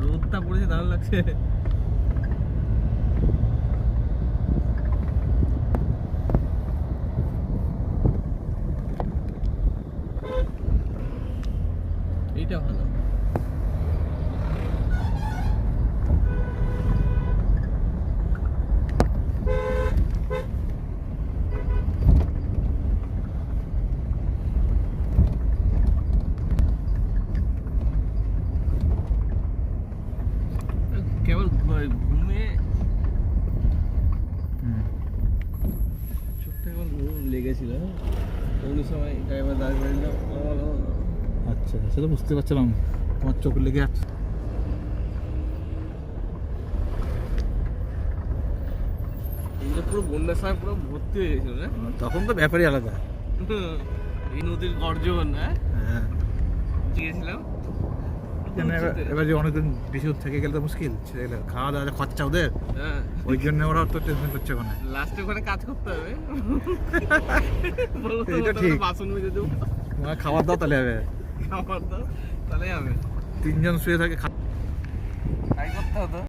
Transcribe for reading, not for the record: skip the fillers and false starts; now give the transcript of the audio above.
রোদটা পড়েছে, দারুণ লাগছে। এইটা ভালো। কেবল ঘুমে চোখটা কেবল ঘুম লেগেছিল। ওই সময় ড্রাইভার দাঁড় করে দিল। আচ্ছা, সেটা বুঝতে পারছিলাম তোমার চোখ লেগে আছে। এইগুলো পুরো বন্যার সময় পুরো ভর্তি হয়ে গেছিল না? তখন তো ব্যাপারই আলাদা। এই নদীর গর্জন। হ্যাঁ, গিয়েছিলাম এবার যে অনেকদিন বেশি থেকে গেলে তো মুশকিল, খাওয়া দাওয়া খরচা ওদের, ওই জন্য ওরা তো টেনশন করছে। ওখানে লাস্টে ওখানে কাজ করতে হবে। এটা ঠিক। বাসন মেজে দেবো, খাবার দাও তাহলে হবে, খাবার দাও তাহলে হবে। 3 জন শুয়ে থাকে। তাই করতে হতো।